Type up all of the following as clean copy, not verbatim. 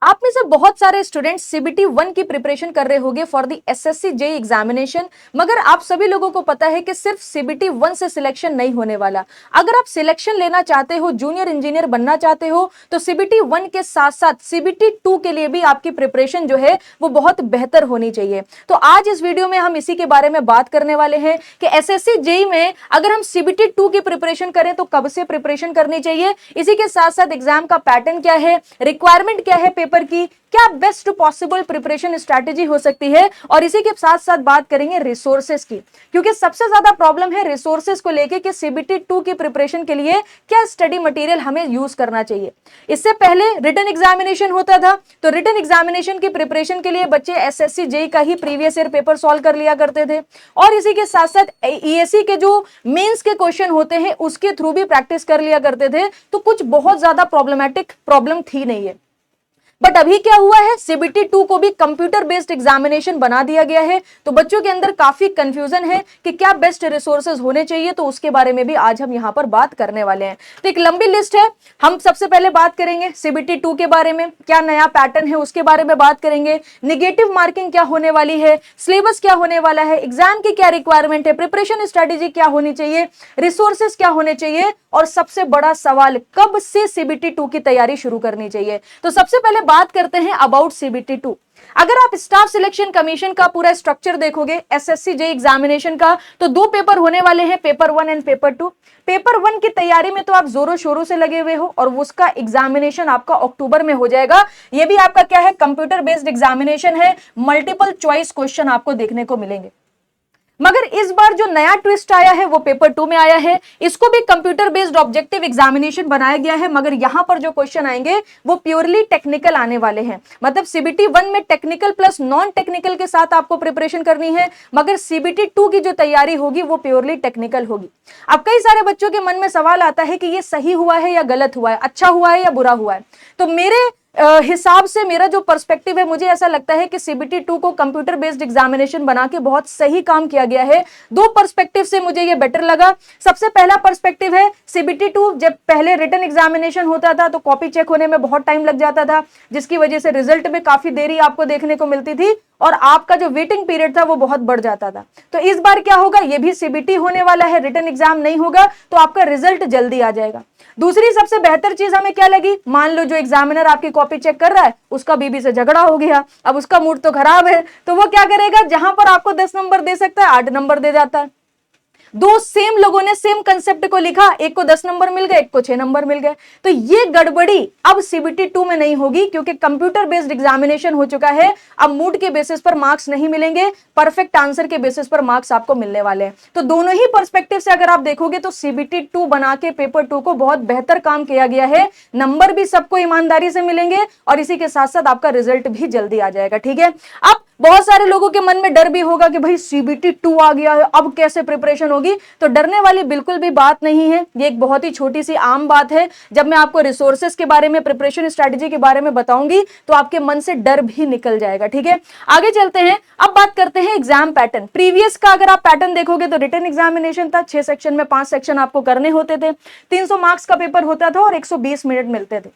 आप में से बहुत सारे स्टूडेंट्स सीबीटी 1 की प्रिपरेशन कर रहे होंगे for the assessee JEE examination, मगर आप सभी लोगों को पता है कि सिर्फ सीबीटी 1 से सिलेक्शन नहीं होने वाला। अगर आप सिलेक्शन लेना चाहते हो, जूनियर इंजीनियर बनना चाहते हो, तो सीबीटी 1 के साथ साथ सीबीटी 2 के लिए भी आपकी प्रिपरेशन जो है वो बहुत बेहतर होनी चाहिए। तो आज इस वीडियो में हम इसी के बारे में बात करने वाले हैं कि एसएससी जेईई में अगर हम सीबीटी 2 की प्रिपरेशन करें तो कब से प्रिपरेशन करनी चाहिए, इसी के साथ साथ एग्जाम का पैटर्न क्या है, रिक्वायरमेंट क्या है पेपर की, क्या बेस्ट पॉसिबल प्रिपरेशन स्ट्रैटेजी हो सकती है, और इसी के साथ साथ बात करेंगे रिसोर्सेज की, क्योंकि सबसे ज्यादा प्रॉब्लम है रिसोर्सेज को लेके कि सीबीटी 2 की प्रिपरेशन के लिए क्या स्टडी मटेरियल हमें यूज करना चाहिए। इससे पहले रिटन एग्जामिनेशन होता था, तो रिटन एग्जामिनेशन की प्रिपरेशन के लिए बच्चे एसएससी जेईई का ही प्रीवियस ईयर पेपर सॉल्व कर लिया करते थे, और इसी के साथ साथ ईएससी के जो मेंस के क्वेश्चन होते हैं उसके थ्रू भी प्रैक्टिस कर लिया करते थे। तो कुछ बहुत ज्यादा प्रॉब्लम थी नहीं है। बट अभी क्या हुआ है, सीबीटी 2 को भी कंप्यूटर बेस्ड एग्जामिनेशन बना दिया गया है, तो बच्चों के अंदर काफी कंफ्यूजन है कि क्या बेस्ट रिसोर्सेज होने चाहिए, तो उसके बारे में भी आज हम यहां पर बात करने वाले हैं। तो एक लंबी लिस्ट है, हम सबसे पहले बात करेंगे सीबीटी 2 के बारे में, क्या नया पैटर्न है उसके बारे में बात करेंगे, निगेटिव मार्किंग क्या होने वाली है, सिलेबस क्या होने वाला है, एग्जाम की क्या रिक्वायरमेंट है, प्रिपरेशन स्ट्रेटेजी क्या होनी चाहिए, रिसोर्सेज क्या होने चाहिए, और सबसे बड़ा सवाल कब से सीबीटी 2 की तैयारी शुरू करनी चाहिए। तो सबसे पहले बात करते हैं अबाउट सीबीटी 2। अगर आप स्टाफ सिलेक्शन कमीशन का पूरा स्ट्रक्चर देखोगे एसएससी जेईई एग्जामिनेशन का, तो दो पेपर होने वाले हैं, पेपर 1 एंड पेपर 2। पेपर 1 की तैयारी में तो आप जोरों शोरों से लगे हुए हो, और उसका एग्जामिनेशन आपका अक्टूबर में हो जाएगा। यह भी आपका क्या है, कंप्यूटर बेस्ड एग्जामिनेशन है, मल्टीपल चॉइस क्वेश्चन आपको देखने को मिलेंगे। मगर इस बार जो नया ट्विस्ट आया है वो पेपर 2 में आया है, इसको भी कंप्यूटर बेस्ड ऑब्जेक्टिव एग्जामिनेशन बनाया गया है, मगर यहां पर जो क्वेश्चन आएंगे वो प्योरली टेक्निकल आने वाले हैं। मतलब सीबीटी 1 में टेक्निकल प्लस नॉन टेक्निकल के साथ आपको प्रिपरेशन करनी है, मगर सीबीटी 2 की जो तैयारी होगी वो प्योरली टेक्निकल होगी। अब कई सारे बच्चों के मन में सवाल आता है कि ये सही हुआ है या गलत हुआ है, अच्छा हुआ है या बुरा हुआ है। तो मेरे हिसाब से मेरा जो पर्सपेक्टिव है, मुझे ऐसा लगता है कि सीबीटी 2 को कंप्यूटर बेस्ड एग्जामिनेशन बना के बहुत सही काम किया गया है। दो पर्सपेक्टिव से मुझे ये बेटर लगा। सबसे पहला पर्सपेक्टिव है, सीबीटी 2 जब पहले रिटन एग्जामिनेशन होता था तो कॉपी चेक होने में बहुत टाइम लग जाता था, जिसकी वजह से रिजल्ट में काफी देरी आपको देखने को मिलती थी, और आपका जो वेटिंग पीरियड था वो बहुत बढ़ जाता था। तो इस बार क्या होगा, ये भी सीबीटी होने वाला है, रिटन एग्जाम नहीं होगा, तो आपका रिजल्ट जल्दी आ जाएगा। दूसरी सबसे बेहतर चीज हमें क्या लगी, मान लो जो एग्जामिनर आपकी कॉपी चेक कर रहा है उसका बीबी से झगड़ा हो गया, अब उसका मूड तो खराब है, तो वो क्या करेगा, जहां पर आपको 10 नंबर दे सकता है 8 नंबर दे जाता है। दो सेम लोगों ने सेम कंसेप्ट को लिखा, एक को 10 नंबर मिल गए, एक को 6 नंबर मिल गए। तो ये गड़बड़ी अब सीबीटी 2 में नहीं होगी, क्योंकि कंप्यूटर बेस्ड एग्जामिनेशन हो चुका है। अब मूड के बेसिस पर मार्क्स नहीं मिलेंगे, परफेक्ट आंसर के बेसिस पर मार्क्स आपको मिलने वाले हैं। तो दोनों ही पर्सपेक्टिव से अगर आप देखोगे तो सीबीटी 2 बना के पेपर 2 को बहुत बेहतर काम किया गया है। नंबर भी सबको ईमानदारी से मिलेंगे, और इसी के साथ साथ आपका रिजल्ट भी जल्दी आ जाएगा। ठीक है, अब बहुत सारे लोगों के मन में डर भी होगा कि भाई सीबीटी 2 आ गया है, अब कैसे प्रिपरेशन होगी। तो डरने वाली बिल्कुल भी बात नहीं है, ये एक बहुत ही छोटी सी आम बात है। जब मैं आपको रिसोर्सेज के बारे में, प्रिपरेशन स्ट्रेटेजी के बारे में बताऊंगी तो आपके मन से डर भी निकल जाएगा। ठीक है, आगे चलते हैं। अब बात करते हैं एग्जाम पैटर्न। प्रीवियस का अगर आप पैटर्न देखोगे तो रिटन एग्जामिनेशन था, 6 सेक्शन में 5 सेक्शन आपको करने होते थे, 300 मार्क्स का पेपर होता था और 120 मिनट मिलते थे।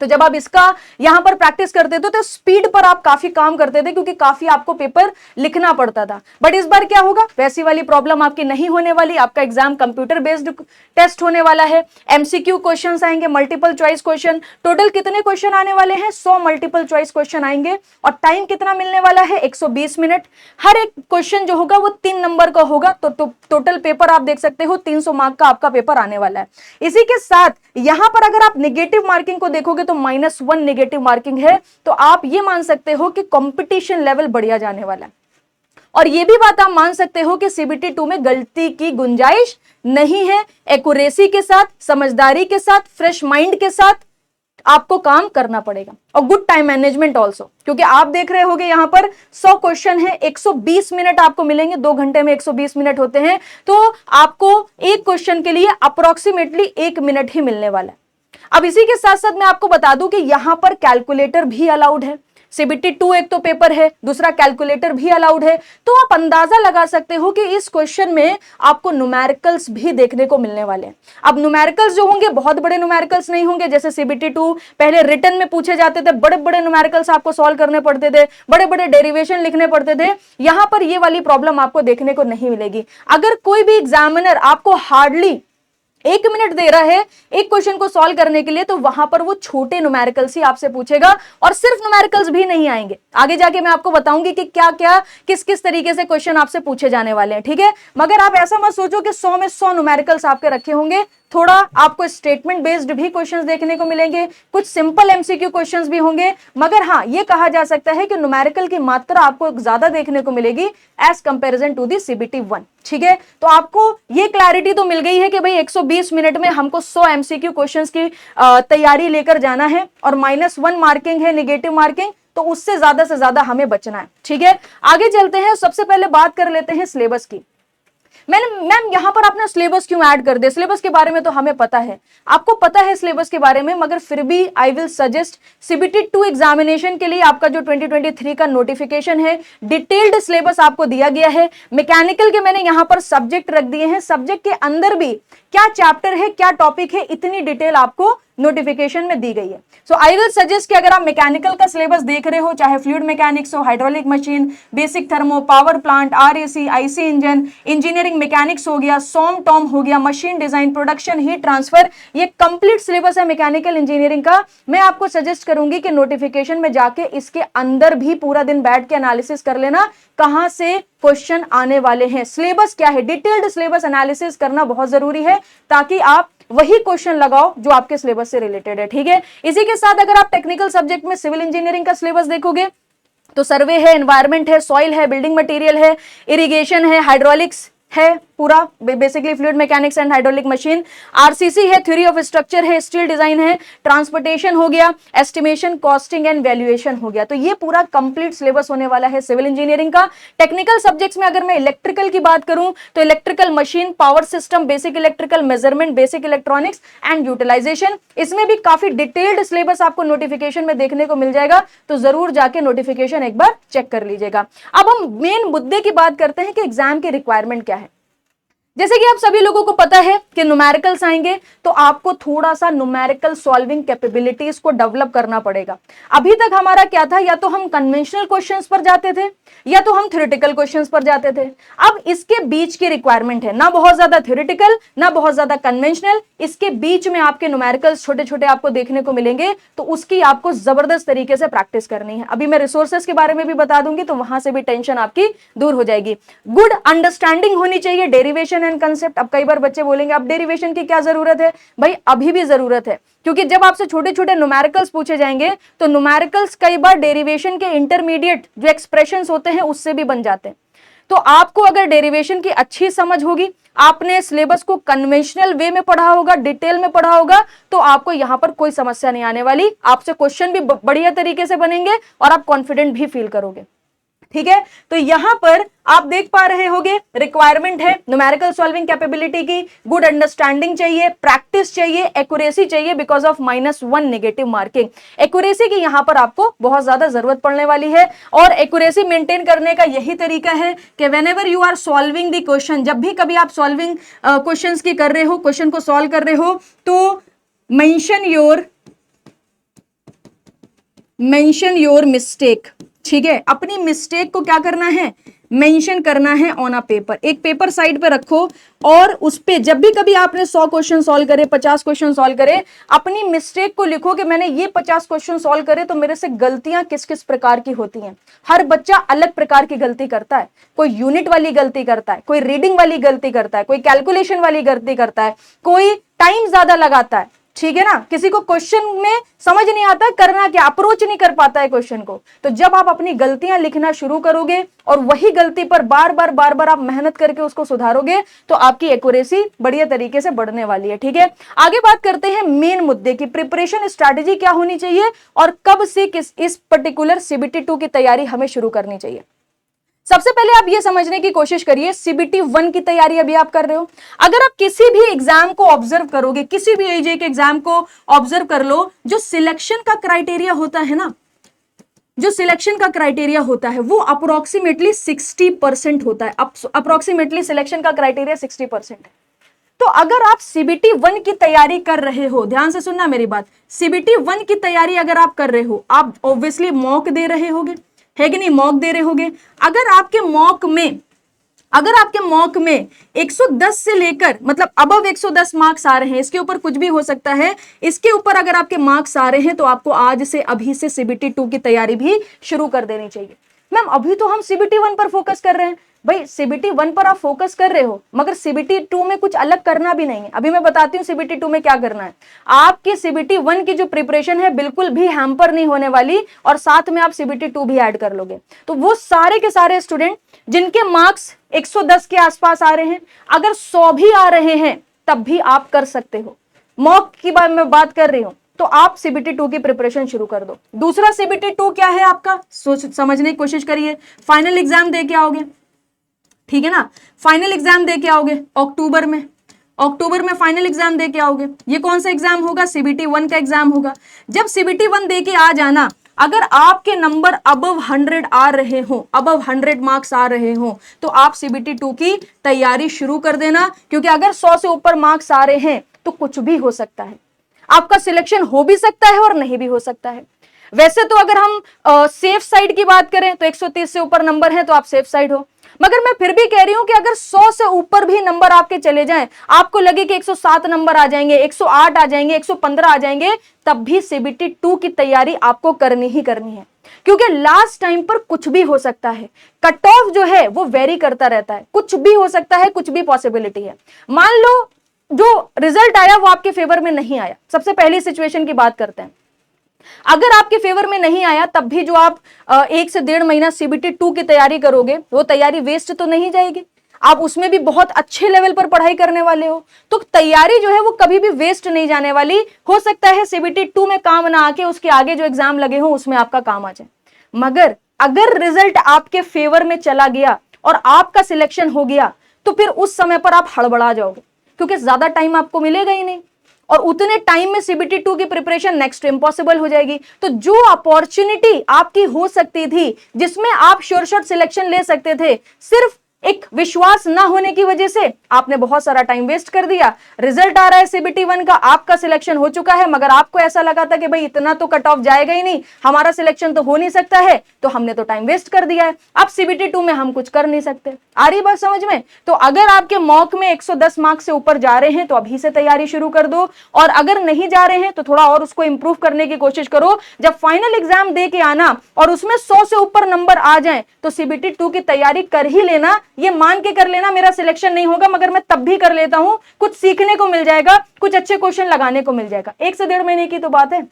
तो जब आप इसका यहां पर प्रैक्टिस करते थे तो स्पीड पर आप काफी काम करते थे, क्योंकि काफी आपको पेपर लिखना पड़ता था। बट इस बार क्या होगा, वैसी वाली प्रॉब्लम आपकी नहीं होने वाली। आपका एग्जाम कंप्यूटर बेस्ड टेस्ट होने वाला है, एमसीक्यू क्वेश्चंस आएंगे, मल्टीपल चॉइस क्वेश्चन। टोटल कितने क्वेश्चन आने वाले हैं, 100 मल्टीपल चॉइस क्वेश्चन आएंगे, और टाइम कितना मिलने वाला है, 120 मिनट। हर एक क्वेश्चन जो होगा वो 3 नंबर का होगा, तो टोटल पेपर आप देख सकते हो 300 मार्क का आपका पेपर आने वाला है। इसी के साथ यहां पर अगर आप नेगेटिव मार्किंग को देखोगे तो -1 नेगेटिव मार्किंग है, तो आप ये मान सकते हो कि कंपटीशन लेवल बढ़िया जाने वाला है। और ये भी बात आप मान सकते हो कि सीबीटी 2 में गलती की गुंजाइश नहीं है। एक्यूरेसी के साथ, समझदारी के साथ, फ्रेश माइंड के साथ आपको काम करना पड़ेगा, और गुड टाइम मैनेजमेंट ऑल्सो, क्योंकि आप देख रहे होगे यहां पर 100 क्वेश्चन है, 120 मिनट आपको मिलेंगे, 2 घंटे में 120 मिनट होते हैं, तो आपको एक क्वेश्चन के लिए अप्रोक्सीमेटली 1 मिनट ही मिलने वाला है। अब इसी के साथ साथ मैं आपको बता दूं कि यहां पर कैलकुलेटर भी अलाउड है। CBT 2 एक तो पेपर है, दूसरा कैलकुलेटर भी अलाउड है। तो आप अंदाजा लगा सकते हो कि इस क्वेश्चन में आपको न्यूमेरिकल्स भी देखने को मिलने वाले हैं। अब न्यूमेरिकल्स जो होंगे बहुत बड़े न्यूमेरिकल्स नहीं होंगे, जैसे CBT 2 पहले रिटन में पूछे जाते थे, बड़े बड़े न्यूमेरिकल्स आपको सॉल्व करने पड़ते थे, बड़े बड़े डेरिवेशन लिखने पड़ते थे। यहां पर ये वाली प्रॉब्लम आपको देखने को नहीं मिलेगी। अगर कोई भी एग्जामिनर आपको हार्डली 1 मिनट दे रहा है एक क्वेश्चन को सॉल्व करने के लिए, तो वहां पर वो छोटे न्यूमेरिकल्स ही आपसे पूछेगा, और सिर्फ न्यूमेरिकल्स भी नहीं आएंगे, आगे जाके मैं आपको बताऊंगी कि क्या क्या किस किस तरीके से क्वेश्चन आपसे पूछे जाने वाले हैं, ठीक है। मगर आप ऐसा मत सोचो कि 100 में 100 न्यूमेरिकल्स आपके रखे होंगे। थोड़ा आपको स्टेटमेंट बेस्ड भी क्वेश्चंस देखने को मिलेंगे, कुछ सिंपल एमसीक्यू क्वेश्चंस भी होंगे। मगर हाँ, ये कहा जा सकता है कि न्यूमेरिकल की मात्रा आपको ज्यादा देखने को मिलेगी as comparison to the CBT 1, ठीक है। तो आपको ये क्लैरिटी तो मिल गई है कि भाई 120 मिनट में हमको 100 एमसीक्यू क्वेश्चंस की तैयारी लेकर जाना है, और -1 मार्किंग है, निगेटिव मार्किंग, तो उससे ज्यादा हमें बचना है, ठीक है। आगे चलते हैं, सबसे पहले बात कर लेते हैं सिलेबस की। मैम यहां पर आपने सिलेबस क्यों ऐड कर दिया? सिलेबस के बारे में तो हमें पता है, आपको पता है सिलेबस के बारे में, मगर फिर भी I will suggest CBT 2 examination के लिए आपका जो 2023 का नोटिफिकेशन है, डिटेल्ड सिलेबस आपको दिया गया है। मैकेनिकल के मैंने यहां पर सब्जेक्ट रख दिए हैं, सब्जेक्ट के अंदर भी क्या चैप्टर है, क्या टॉपिक है, इतनी डिटेल आपको नोटिफिकेशन में दी गई है। सो आई विल सजेस्ट कि अगर आप मैकेनिकल का सिलेबस देख रहे हो, चाहे फ्लूइड मैकेनिक्स हो, hydraulic machine, basic thermo, power plant, RAC, IC engine, engineering mechanics हो गया, सोम टॉम हो गया, machine design, production, heat transfer, ये कंप्लीट सिलेबस है मैकेनिकल इंजीनियरिंग का। मैं आपको सजेस्ट करूंगी कि नोटिफिकेशन में जाके इसके अंदर भी पूरा दिन बैठ के एनालिसिस कर लेना, कहां से क्वेश्चन आने वाले हैं, सिलेबस क्या है, डिटेल्ड सिलेबस एनालिसिस करना बहुत जरूरी है, ताकि आप वही क्वेश्चन लगाओ जो आपके सिलेबस से रिलेटेड है, ठीक है। इसी के साथ अगर आप टेक्निकल सब्जेक्ट में सिविल इंजीनियरिंग का सिलेबस देखोगे तो सर्वे है, एनवायरमेंट है, सॉइल है, बिल्डिंग मटेरियल है, इरिगेशन है, हाइड्रोलिक्स है, पूरा basically fluid mechanics and hydraulic machine, RCC है, थ्योरी ऑफ स्ट्रक्चर है, स्टील डिजाइन है, ट्रांसपोर्टेशन हो गया, एस्टिमेशन, कॉस्टिंग एंड वैल्यूएशन हो गया। तो ये पूरा कंप्लीट सिलेबस होने वाला है सिविल इंजीनियरिंग का। टेक्निकल सब्जेक्ट्स में अगर मैं इलेक्ट्रिकल की बात करूं तो electrical machine, power system, basic electrical measurement, basic electronics and utilisation, इसमें भी काफी डिटेल्ड सिलेबस आपको नोटिफिकेशन में देखने को मिल जाएगा, तो जरूर जाके नोटिफिकेशन एक बार चेक कर लीजिएगा। अब हम मेन मुद्दे की बात करते हैं कि एग्जाम की रिक्वायरमेंट क्या है। जैसे कि आप सभी लोगों को पता है कि न्यूमेरिकल्स आएंगे, तो आपको थोड़ा सा न्यूमेरिकल सॉल्विंग कैपेबिलिटीज को डेवलप करना पड़ेगा। अभी तक हमारा क्या था, या तो हम कन्वेंशनल क्वेश्चंस पर जाते थे, या तो हम थ्योरेटिकल क्वेश्चंस पर जाते थे। अब इसके बीच की रिक्वायरमेंट है, ना बहुत ज्यादा थ्योरेटिकल, ना बहुत ज्यादा कन्वेंशनल, इसके बीच में आपके न्यूमेरिकल्स छोटे छोटे आपको देखने को मिलेंगे, तो उसकी आपको जबरदस्त तरीके से प्रैक्टिस करनी है। अभी मैं रिसोर्सेस के बारे में भी बता दूंगी, तो वहां से भी टेंशन आपकी दूर हो जाएगी। गुड अंडरस्टैंडिंग होनी चाहिए डेरिवेशन एंड कंसेप्ट। अब कई बार बच्चे बोलेंगे अब डेरिवेशन की क्या जरूरत है? भाई अभी भी जरूरत है, क्योंकि जब आपसे छोटे छोटे न्यूमेरिकल्स पूछे जाएंगे, तो न्यूमेरिकल्स कई बार डेरिवेशन के इंटरमीडिएट जो एक्सप्रेशंस होते हैं उससे भी बन जाते हैं। तो आपको अगर डेरिवेशन की अच्छी समझ होगी, आपने सिलेबस को कन्वेंशनल वे में पढ़ा होगा, डिटेल में पढ़ा होगा, तो आपको यहां पर कोई समस्या नहीं आने वाली। आपसे क्वेश्चन भी बढ़िया तरीके से बनेंगे और आप कॉन्फिडेंट भी फील करोगे, ठीक है। तो यहां पर आप देख पा रहे होंगे रिक्वायरमेंट है न्यूमेरिकल सॉल्विंग कैपेबिलिटी की, गुड अंडरस्टैंडिंग चाहिए, प्रैक्टिस चाहिए, एक्यूरेसी चाहिए because of -1 negative marking. Accuracy की यहां पर आपको बहुत ज्यादा जरूरत पड़ने वाली है, और एक्यूरेसी मेंटेन करने का यही तरीका है कि whenever you are solving the question, जब भी कभी आप सॉल्विंग क्वेश्चंस की कर रहे हो, क्वेश्चन को सॉल्व कर रहे हो, तो मेंशन योर मिस्टेक, ठीक है। अपनी मिस्टेक को क्या करना है, मेंशन करना है ऑन अ पेपर। एक पेपर साइड पे रखो, और उस पे जब भी कभी आपने 100 क्वेश्चन सॉल्व करे, 50 क्वेश्चन सॉल्व करे, अपनी मिस्टेक को लिखो कि मैंने ये 50 क्वेश्चन सॉल्व करे, तो मेरे से गलतियां किस किस प्रकार की होती हैं। हर बच्चा अलग प्रकार की गलती करता है, कोई यूनिट वाली गलती करता है, कोई रीडिंग वाली गलती करता है, कोई कैलकुलेशन वाली गलती करता है, कोई टाइम ज्यादा लगाता है, ठीक है ना। किसी को क्वेश्चन में समझ नहीं आता करना क्या, अप्रोच नहीं कर पाता है क्वेश्चन को। तो जब आप अपनी गलतियां लिखना शुरू करोगे और वही गलती पर बार बार आप मेहनत करके उसको सुधारोगे, तो आपकी एक्यूरेसी बढ़िया तरीके से बढ़ने वाली है, ठीक है। आगे बात करते हैं मेन मुद्दे की, प्रिपरेशन स्ट्रैटेजी क्या होनी चाहिए और कब से इस पर्टिकुलर CBT 2 की तैयारी हमें शुरू करनी चाहिए। सबसे पहले आप ये समझने की कोशिश करिए, CBT 1 की तैयारी अभी आप कर रहे हो। अगर आप किसी भी एग्जाम को ऑब्जर्व करोगे, किसी भी AJ के एग्जाम को ऑब्जर्व कर लो, जो सिलेक्शन का क्राइटेरिया होता है ना, जो सिलेक्शन का क्राइटेरिया होता है वो अप्रोक्सीमेटली 60% होता है। अप्रोक्सीमेटली सिलेक्शन का क्राइटेरिया 60% है। तो अगर आप सीबीटी 1 की तैयारी कर रहे हो, ध्यान से सुनना मेरी बात, सीबीटी 1 की तैयारी अगर आप कर रहे हो, आप ऑब्वियसली मॉक दे रहे होगे, है कि नहीं, मॉक दे रहे होगे। अगर आपके मॉक में 110 से लेकर मतलब अबव 110 मार्क्स आ रहे हैं, इसके ऊपर कुछ भी हो सकता है, इसके ऊपर अगर आपके मार्क्स आ रहे हैं तो आपको आज से अभी से सीबीटी 2 की तैयारी भी शुरू कर देनी चाहिए। मैम अभी तो हम सीबीटी 1 पर फोकस कर रहे हैं। भाई सीबीटी 1 पर आप फोकस कर रहे हो, मगर सीबीटी 2 में कुछ अलग करना भी नहीं है। अभी मैं बताती हूँ सीबीटी 2 में क्या करना है। आपकी सीबीटी 1 की जो प्रिपरेशन है बिल्कुल भी हैम्पर नहीं होने वाली, और साथ में आप सीबीटी 2 भी ऐड कर लोगे। तो वो सारे के सारे स्टूडेंट जिनके मार्क्स 110 के आसपास आ रहे हैं, अगर 100 भी आ रहे हैं तब भी आप कर सकते हो। मॉक की बात मैं बात कर रही हूं, तो आप सीबीटी 2 की प्रिपरेशन शुरू कर दो। दूसरा सीबीटी 2 क्या है आपका, समझने की कोशिश करिए। फाइनल एग्जाम दे के आओगे, ठीक है ना, फाइनल एग्जाम दे के आओगे अक्टूबर में फाइनल एग्जाम दे के आओगे। ये कौन सा एग्जाम होगा, सीबीटी 1 का एग्जाम होगा। जब सीबीटी 1 दे के आ जाना, अगर आपके नंबर अबव 100 आ रहे हो, अबव 100 मार्क्स आ रहे हो, तो आप सीबीटी 2 की तैयारी शुरू कर देना, क्योंकि अगर 100 से ऊपर मार्क्स आ रहे हैं तो कुछ भी हो सकता है। आपका सिलेक्शन हो भी सकता है और नहीं भी हो सकता है। वैसे तो अगर हम सेफ साइड की बात करें तो 130 से ऊपर नंबर है तो आप सेफ साइड हो, मगर मैं फिर भी कह रही हूं कि अगर 100 से ऊपर भी नंबर आपके चले जाएं, आपको लगे कि 107 नंबर आ जाएंगे, 108 आ जाएंगे, 115 आ जाएंगे, तब भी सीबीटी 2 की तैयारी आपको करनी ही करनी है, क्योंकि लास्ट टाइम पर कुछ भी हो सकता है। कट ऑफ जो है वो वेरी करता रहता है, कुछ भी हो सकता है, कुछ भी पॉसिबिलिटी है। मान लो जो रिजल्ट आया वो आपके फेवर में नहीं आया, सबसे पहली सिचुएशन की बात करते हैं। अगर आपके फेवर में नहीं आया तब भी जो आप 1 से 1.5 महीना सीबीटी 2 की तैयारी करोगे, वो तैयारी वेस्ट तो नहीं जाएगी। आप उसमें भी बहुत अच्छे लेवल पर पढ़ाई करने वाले हो, तो तैयारी जो है वो कभी भी वेस्ट नहीं जाने वाली। हो सकता है सीबीटी 2 में काम ना आके उसके आगे जो एग्जाम लगे हो उसमें आपका काम आ जाए, मगर अगर रिजल्ट आपके फेवर में चला गया और आपका सिलेक्शन हो गया तो फिर उस समय पर आप हड़बड़ा जाओगे, क्योंकि ज्यादा टाइम आपको मिलेगा ही नहीं, और उतने टाइम में सीबीटी 2 की प्रिपरेशन नेक्स्ट इम्पॉसिबल हो जाएगी। तो जो अपॉर्चुनिटी आपकी हो सकती थी, जिसमें आप श्योर शॉट सिलेक्शन ले सकते थे, सिर्फ एक विश्वास ना होने की वजह से आपने बहुत सारा टाइम वेस्ट कर दिया। रिजल्ट आ रहा है सीबीटी 1 का, आपका सिलेक्शन हो चुका है, मगर आपको ऐसा लगा था कि भाई इतना तो कट ऑफ जाएगा ही नहीं, हमारा सिलेक्शन तो हो नहीं सकता है, तो हमने तो टाइम वेस्ट कर दिया है। अब सीबीटी 2 में हम कुछ कर नहीं सकते। आ रही बात समझ में? तो अगर आपके मॉक में 110 मार्क्स से ऊपर जा रहे हैं तो अभी से तैयारी शुरू कर दो, और अगर नहीं जा रहे हैं तो थोड़ा और उसको इंप्रूव करने की कोशिश करो। जब फाइनल एग्जाम दे के आना और उसमें 100 से ऊपर नंबर आ जाए तो सीबीटी 2 की तैयारी कर ही लेना। ये मान के कर लेना मेरा सिलेक्शन नहीं होगा, मगर मैं तब भी कर लेता हूं, कुछ सीखने को मिल जाएगा, कुछ अच्छे क्वेश्चन लगाने को मिल जाएगा। 1 से 1.5 महीने की तो बात है।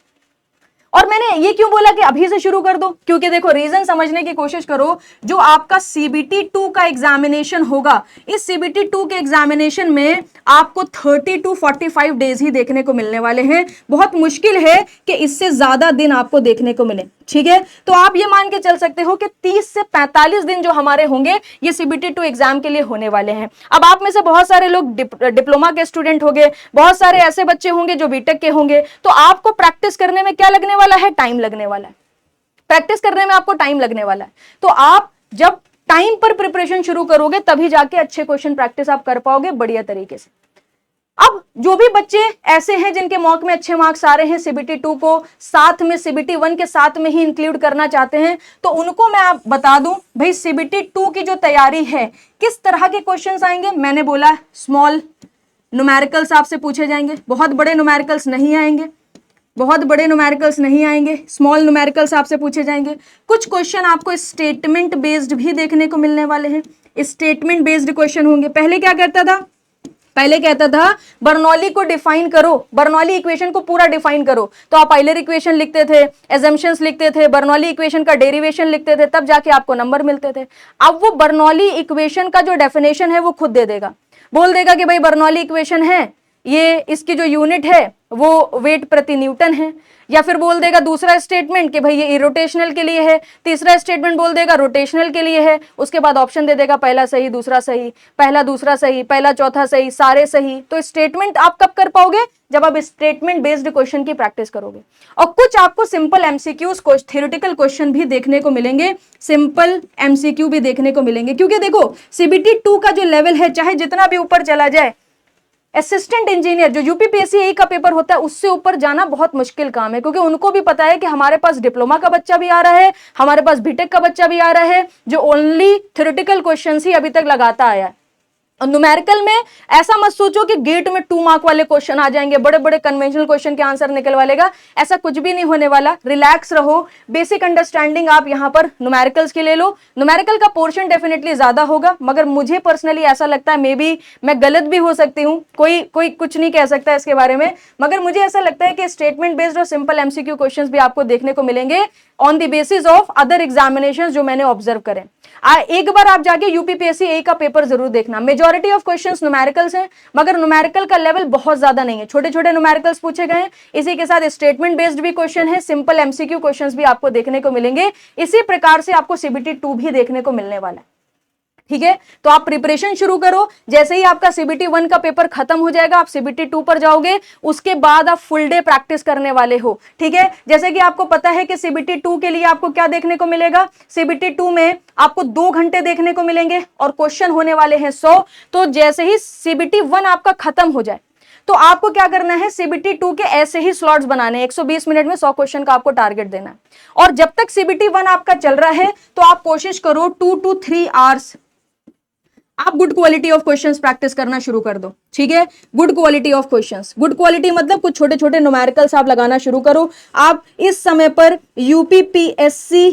और मैंने ये क्यों बोला कि अभी से शुरू कर दो, क्योंकि देखो रीजन समझने की कोशिश करो। जो आपका सीबीटी 2 का एग्जामिनेशन होगा, इस सीबीटी 2 के एग्जामिनेशन में आपको 30 to 45 डेज ही देखने को मिलने वाले हैं। बहुत मुश्किल है कि इससे ज्यादा दिन आपको देखने को मिले, ठीक है। तो आप ये मान के चल सकते हो कि 30 से 45 दिन जो हमारे होंगे ये सीबीटी 2 एग्जाम के लिए होने वाले हैं। अब आप में से बहुत सारे लोग डिप्लोमा के स्टूडेंट होंगे, बहुत सारे ऐसे बच्चे होंगे जो बीटेक के होंगे, तो आपको प्रैक्टिस करने में क्या लगने वाला है, टाइम लगने वाला है। प्रैक्टिस करने में आपको टाइम लगने वाला है। तो आप जब टाइम पर प्रिपरेशन शुरू करोगे तभी जाके अच्छे क्वेश्चन प्रैक्टिस आप कर पाओगे बढ़िया तरीके से। अब जो भी बच्चे ऐसे हैं जिनके मॉक में अच्छे मार्क्स आ रहे हैं, सीबीटी 2 को साथ में सीबीटी 1 के साथ में ही इंक्लूड करना चाहते हैं, तो उनको मैं आप बता दूं भाई सीबीटी 2 की जो तैयारी है किस तरह के क्वेश्चंस आएंगे। मैंने बोला स्मॉल न्यूमेरिकल्स आपसे पूछे जाएंगे, बहुत बड़े न्यूमेरिकल्स नहीं आएंगे, बहुत बड़े न्यूमेरिकल्स नहीं आएंगे, स्मॉल न्यूमेरिकल्स आपसे पूछे जाएंगे। कुछ क्वेश्चन आपको स्टेटमेंट बेस्ड भी देखने को मिलने वाले हैं, स्टेटमेंट बेस्ड क्वेश्चन होंगे। पहले क्या कहता था, पहले कहता था बर्नौली को डिफाइन करो, बर्नौली इक्वेशन को पूरा डिफाइन करो, तो आप आइलर इक्वेशन लिखते थे, एजम्पशंस लिखते थे, बर्नौली इक्वेशन का डेरिवेशन लिखते थे, तब जाके आपको नंबर मिलते थे। अब वो बर्नौली इक्वेशन का जो डेफिनेशन है वो खुद दे देगा, बोल देगा कि भाई बर्नौली इक्वेशन है, ये इसकी जो यूनिट है वो वेट प्रति न्यूटन है, या फिर बोल देगा दूसरा स्टेटमेंट कि भाई ये इरोटेशनल के लिए है, तीसरा स्टेटमेंट बोल देगा रोटेशनल के लिए है, उसके बाद ऑप्शन दे देगा पहला सही दूसरा सही, पहला दूसरा सही, पहला चौथा सही, सारे सही। तो स्टेटमेंट आप कब कर पाओगे? जब आप स्टेटमेंट बेस्ड क्वेश्चन की प्रैक्टिस करोगे। और कुछ आपको सिंपल एमसीक्यूज थ्योरेटिकल क्वेश्चन भी देखने को मिलेंगे, सिंपल एमसीक्यू भी देखने को मिलेंगे, क्योंकि देखो सीबीटी 2 का जो लेवल है चाहे जितना भी ऊपर चला जाए, असिस्टेंट इंजीनियर जो यूपीपीएससी का पेपर होता है उससे ऊपर जाना बहुत मुश्किल काम है, क्योंकि उनको भी पता है कि हमारे पास डिप्लोमा का बच्चा भी आ रहा है, हमारे पास बीटेक का बच्चा भी आ रहा है जो ओनली थ्योरेटिकल क्वेश्चंस ही अभी तक लगाता आया है। और न्यूमेरिकल में ऐसा मत सोचो कि गेट में 2 मार्क वाले क्वेश्चन आ जाएंगे, बड़े बड़े कन्वेंशनल क्वेश्चन के आंसर निकलवा लेगा, ऐसा कुछ भी नहीं होने वाला। रिलैक्स रहो, बेसिक अंडरस्टैंडिंग आप यहां पर न्यूमेरिकल्स की ले लो। न्यूमेरिकल का पोर्शन डेफिनेटली ज्यादा होगा, मगर मुझे पर्सनली ऐसा लगता है, मे बी मैं गलत भी हो सकती हूँ, कोई कुछ नहीं कह सकता इसके बारे में, मगर मुझे ऐसा लगता है कि स्टेटमेंट बेस्ड और सिंपल एमसीक्यू क्वेश्चंस भी आपको देखने को मिलेंगे on the basis of other examinations जो मैंने ऑब्जर्व करें। एक बार आप जाके यूपीपीएससी ए का पेपर जरूर देखना। मेजॉरिटी ऑफ क्वेश्चंस न्यूमेरिकल्स हैं, मगर न्यूमेरिकल का लेवल बहुत ज्यादा नहीं है, छोटे छोटे न्यूमेरिकल्स पूछे गए हैं। इसी के साथ स्टेटमेंट बेस्ड भी क्वेश्चन है, सिंपल एमसीक्यू क्वेश्चंस भी आपको देखने को मिलेंगे। इसी प्रकार से आपको सीबीटी 2 भी देखने को मिलने वाला है। ठीक है, तो आप प्रिपरेशन शुरू करो। जैसे ही आपका सीबीटी 1 का पेपर खत्म हो जाएगा, आप सीबीटी 2 पर जाओगे, उसके बाद आप फुल डे प्रैक्टिस करने वाले हो। ठीक है, जैसे कि आपको पता है कि सीबीटी 2 के लिए आपको क्या देखने को मिलेगा, सीबीटी 2 में आपको 2 घंटे देखने को मिलेंगे और क्वेश्चन होने वाले हैं 100। तो जैसे ही सीबीटी 1 आपका खत्म हो जाए तो आपको क्या करना है, सीबीटी 2 के ऐसे ही स्लॉट्स बनाने, 120 मिनट में 100 क्वेश्चन का आपको टारगेट देना है। और जब तक सीबीटी 1 आपका चल रहा है तो आप कोशिश करो 2 to 3 आवर्स आप good quality of questions practice करना शुरू कर दो। ठीक है, good quality of questions, good quality मतलब कुछ छोटे छोटे न्यूमेरिकल्स आप लगाना शुरू करो। आप इस समय पर यूपीपीएससी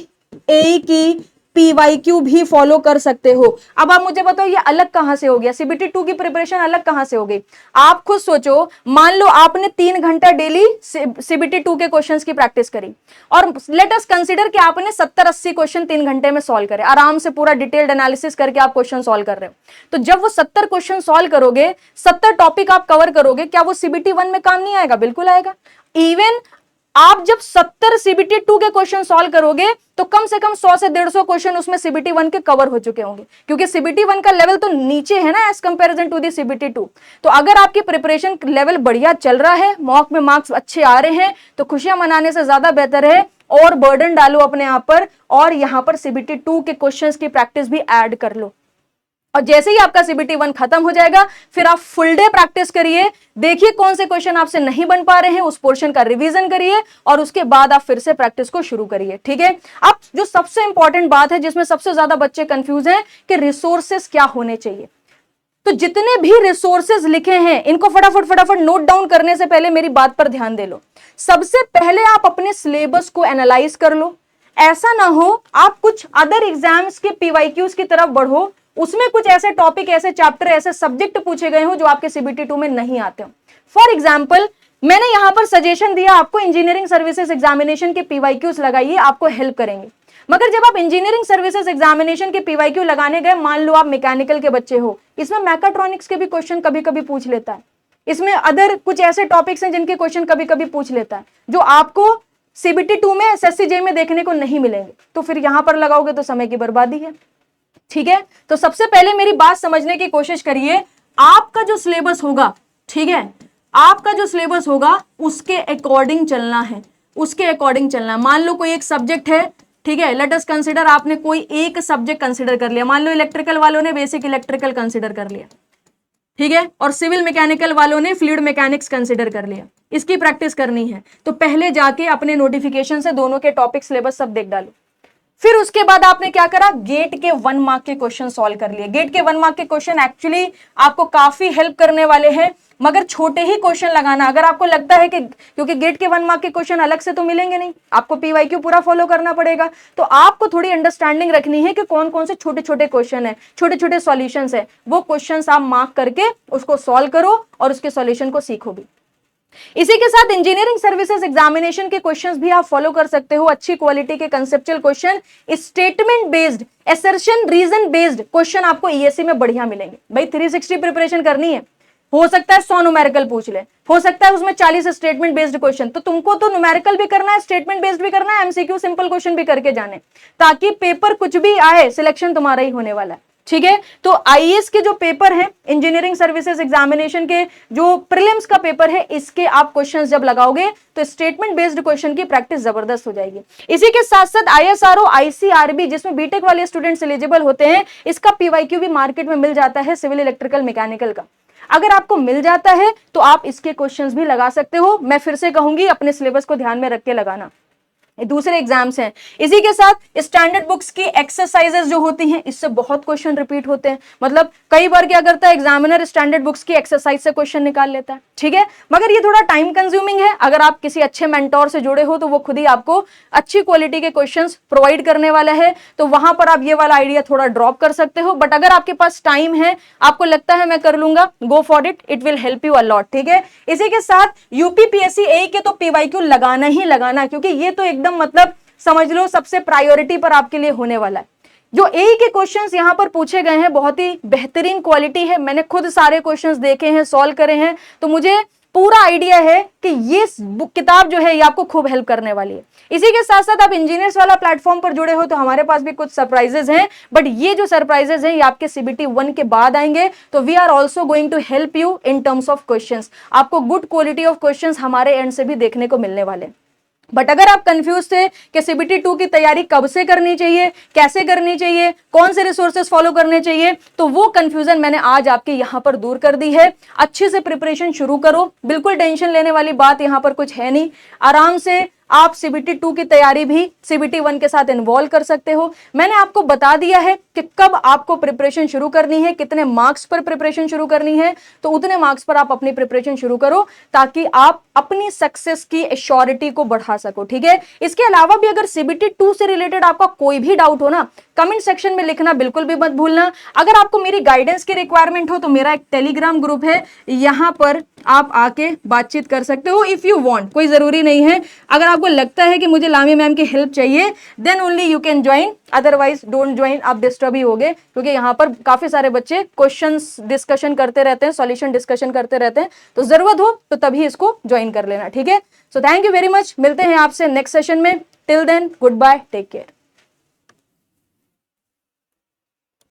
ए की पीवाईक्यू भी फॉलो कर सकते हो। अब आप मुझे बताओ ये अलग कहां से हो गया, सीबीटी 2 की प्रिपरेशन अलग कहां से हो गई? आप खुद सोचो, मान लो आपने 3 घंटा डेली सीबीटी 2 के क्वेश्चंस की प्रैक्टिस करी और लेट अस कंसीडर कि आपने 70-80 क्वेश्चन 3 घंटे में सॉल्व करे, आराम से पूरा डिटेल्ड एनालिसिस करके आप क्वेश्चन सॉल्व कर रहे हो। तो जब वो 70 क्वेश्चन सॉल्व करोगे, 70 टॉपिक आप कवर करोगे, क्या वो सीबीटी 1 में काम नहीं आएगा? बिल्कुल आएगा। इवन आप जब 70 सीबीटी 2 के क्वेश्चन सॉल्व करोगे तो कम से कम 100 से 150 क्वेश्चन उसमें सीबीटी 1 के कवर हो चुके होंगे, क्योंकि सीबीटी 1 का लेवल तो नीचे है ना as comparison to the CBT 2। तो अगर आपकी प्रिपरेशन लेवल बढ़िया चल रहा है, मॉक में मार्क्स अच्छे आ रहे हैं, तो खुशियां मनाने से ज्यादा बेहतर है और बर्डन डालो अपने आप पर और यहां पर सीबीटी 2 के क्वेश्चंस की प्रैक्टिस भी ऐड कर लो। और जैसे ही आपका सीबीटी 1 खत्म हो जाएगा, फिर आप फुल डे प्रैक्टिस करिए, देखिए कौन से क्वेश्चन आपसे नहीं बन पा रहे हैं, उस पोर्शन का रिवीजन करिए और उसके बाद आप फिर से प्रैक्टिस को शुरू करिए। ठीक है, अब जो सबसे इंपॉर्टेंट बात है जिसमें सबसे ज्यादा बच्चे कंफ्यूज हैं कि रिसोर्सेस क्या होने चाहिए। तो जितने भी रिसोर्सेज लिखे हैं इनको फटाफट नोट डाउन करने से पहले मेरी बात पर ध्यान दे लो। सबसे पहले आप अपने सिलेबस को एनालाइज कर लो। ऐसा ना हो आप कुछ अदर एग्जाम्स के पीवाईक्यूज की तरफ बढ़ो, उसमें कुछ ऐसे टॉपिक, ऐसे चैप्टर, ऐसे सब्जेक्ट पूछे गए हो जो आपके सीबीटी 2 में नहीं आते हो। फॉर एग्जाम्पल, मैंने यहां पर सजेशन दिया आपको इंजीनियरिंग सर्विसेज एग्जामिनेशन के पीवाईक्यूज लगाइए, आपको हेल्प करेंगे। मगर जब आप इंजीनियरिंग सर्विसेज एग्जामिनेशन के पीवाईक्यू लगाने गए, मान लो आप मैकेनिकल के बच्चे हो, इसमें मैकाट्रॉनिक्स के भी क्वेश्चन कभी कभी पूछ लेता है, इसमें अदर कुछ ऐसे टॉपिक्स हैं जिनके क्वेश्चन कभी कभी पूछ लेता है जो आपको सीबीटी 2 में, एसएससी में देखने को नहीं मिलेंगे। तो फिर यहां पर लगाओगे तो समय की बर्बादी है। ठीक है, तो सबसे पहले मेरी बात समझने की कोशिश करिए। आपका जो सिलेबस होगा, ठीक है, आपका जो सिलेबस होगा उसके अकॉर्डिंग चलना है, उसके अकॉर्डिंग चलना है। मान लो कोई एक सब्जेक्ट है, ठीक है, लेट अस कंसीडर आपने कोई एक सब्जेक्ट कंसीडर कर लिया, मान लो इलेक्ट्रिकल वालों ने बेसिक इलेक्ट्रिकल कंसीडर कर लिया, ठीक है, और सिविल मैकेनिकल वालों ने फ्लूइड मैकेनिक्स कंसीडर कर लिया, इसकी प्रैक्टिस करनी है। तो पहले जाके अपने नोटिफिकेशन से दोनों के टॉपिक सिलेबस सब देख डालो। फिर उसके बाद आपने क्या करा, गेट के 1 मार्क के क्वेश्चन सॉल्व कर लिए। गेट के 1 मार्क के क्वेश्चन एक्चुअली आपको काफी हेल्प करने वाले हैं, मगर छोटे ही क्वेश्चन लगाना। अगर आपको लगता है कि क्योंकि गेट के 1 मार्क के क्वेश्चन अलग से तो मिलेंगे नहीं, आपको पीवाईक्यू पूरा फॉलो करना पड़ेगा, तो आपको थोड़ी अंडरस्टैंडिंग रखनी है कि कौन कौन से छोटे छोटे क्वेश्चन है, छोटे छोटे सॉल्यूशंस है, वो क्वेश्चंस आप मार्क करके उसको सॉल्व करो और उसके सॉल्यूशन को सीखो भी। इसी के साथ इंजीनियरिंग सर्विसेज एग्जामिनेशन के क्वेश्चंस भी आप फॉलो कर सकते हो। अच्छी क्वालिटी के conceptual question, statement based, assertion reason based question आपको ईएससी में बढ़िया मिलेंगे। भाई 360 प्रिपरेशन करनी है, हो सकता है 100 न्यूमेरिकल पूछ ले, हो सकता है उसमें 40 स्टेटमेंट बेस्ड क्वेश्चन, तो तुमको तो न्यूमेरिकल भी करना है, स्टेटमेंट बेस्ड भी करना है, एमसीक्यू सिंपल क्वेश्चन भी करके जाने, ताकि पेपर कुछ भी आए सिलेक्शन तुम्हारा ही होने वाला है। ठीक है, तो आईएएस के जो पेपर है, इंजीनियरिंग सर्विसेज एग्जामिनेशन के जो प्रीलिम्स का पेपर है, इसके आप क्वेश्चंस जब लगाओगे तो स्टेटमेंट बेस्ड क्वेश्चन की प्रैक्टिस जबरदस्त हो जाएगी। इसी के साथ साथ आईएसआरओ, आईसीआरबी जिसमें बीटेक वाले स्टूडेंट्स एलिजिबल होते हैं, इसका पीवाईक्यू भी मार्केट में मिल जाता है सिविल इलेक्ट्रिकल मैकेनिकल का। अगर आपको मिल जाता है तो आप इसके क्वेश्चंस भी लगा सकते हो। मैं फिर से कहूंगी अपने सिलेबस को ध्यान में रख के लगाना। दूसरे एग्जाम्स हैं, इसी के साथ स्टैंडर्ड बुक्स की एक्सरसाइजेस जो होती हैं, इससे बहुत क्वेश्चन रिपीट होते हैं। मतलब कई बार क्या करता है एग्जामिनर, स्टैंडर्ड बुक्स की एक्सरसाइज से क्वेश्चन निकाल लेता है। ठीक है, मगर ये थोड़ा टाइम कंज्यूमिंग है। अगर आप किसी अच्छे मेंटोर से जुड़े हो तो वो खुद ही आपको अच्छी क्वालिटी के क्वेश्चंस प्रोवाइड करने वाला है, तो वहां पर आप ये वाला आइडिया थोड़ा ड्रॉप कर सकते हो। बट अगर आपके पास टाइम है, आपको लगता है मैं कर लूंगा, go for it, it will help you a lot. ठीक है, इसी के साथ यूपीपीएससी ए के तो पीवाईक्यू लगाना ही लगाना, क्योंकि ये तो एकदम मतलब समझ लो सबसे प्रायोरिटी पर आपके लिए होने वाला है। जो ए के क्वेश्चंस यहां पर पूछे गए हैं बहुत ही बेहतरीन क्वालिटी है। मैंने खुद सारे क्वेश्चंस देखे हैं, सॉल्व करे हैं, तो मुझे पूरा आइडिया है कि ये बुक किताब जो है ये आपको खूब हेल्प करने वाली है। इसी के साथ साथ आप इंजीनियर्स वाला प्लेटफॉर्म पर जुड़े हो तो हमारे पास भी कुछ सरप्राइजेस हैं, बट ये जो सरप्राइजेस हैं ये आपके सीबीटी 1 के बाद आएंगे। तो we are also going to help you in terms of questions. आपको गुड क्वालिटी ऑफ क्वेश्चंस हमारे एंड से भी देखने को मिलने वाले। बट अगर आप कंफ्यूज थे कि सीबीटी 2 की तैयारी कब से करनी चाहिए, कैसे करनी चाहिए, कौन से रिसोर्सेज फॉलो करने चाहिए, तो वो कंफ्यूजन मैंने आज आपके यहां पर दूर कर दी है। अच्छे से प्रिपरेशन शुरू करो, बिल्कुल टेंशन लेने वाली बात यहां पर कुछ है नहीं। आराम से आप सीबीटी 2 की तैयारी भी सीबीटी 1 के साथ इन्वॉल्व कर सकते हो। मैंने आपको बता दिया है कि कब आपको प्रिपरेशन शुरू करनी है, कितने मार्क्स पर प्रिपरेशन शुरू करनी है, तो उतने मार्क्स पर आप अपनी प्रिपरेशन शुरू करो ताकि आप अपनी सक्सेस की एश्योरिटी को बढ़ा सको। ठीक है, इसके अलावा भी अगर सीबीटी 2 से रिलेटेड आपका कोई भी डाउट हो ना, कमेंट सेक्शन में लिखना बिल्कुल भी मत भूलना। अगर आपको मेरी गाइडेंस की रिक्वायरमेंट हो तो मेरा एक टेलीग्राम ग्रुप है, यहां पर आप आके बातचीत कर सकते हो इफ यू वांट। कोई जरूरी नहीं है, अगर आपको लगता है कि मुझे लामिया मैम की हेल्प चाहिए then only you can join, otherwise don't join. आप डिस्टर्ब ही होगे, क्योंकि यहाँ पर काफी सारे बच्चे क्वेश्चंस डिस्कशन करते रहते हैं, सॉल्यूशन डिस्कशन करते रहते हैं, तो जरूरत हो तो तभी इसको ज्वाइन कर लेना। ठीक है, so thank you very much, मिलते हैं आपसे नेक्स्ट सेशन में। Till then good bye, take care.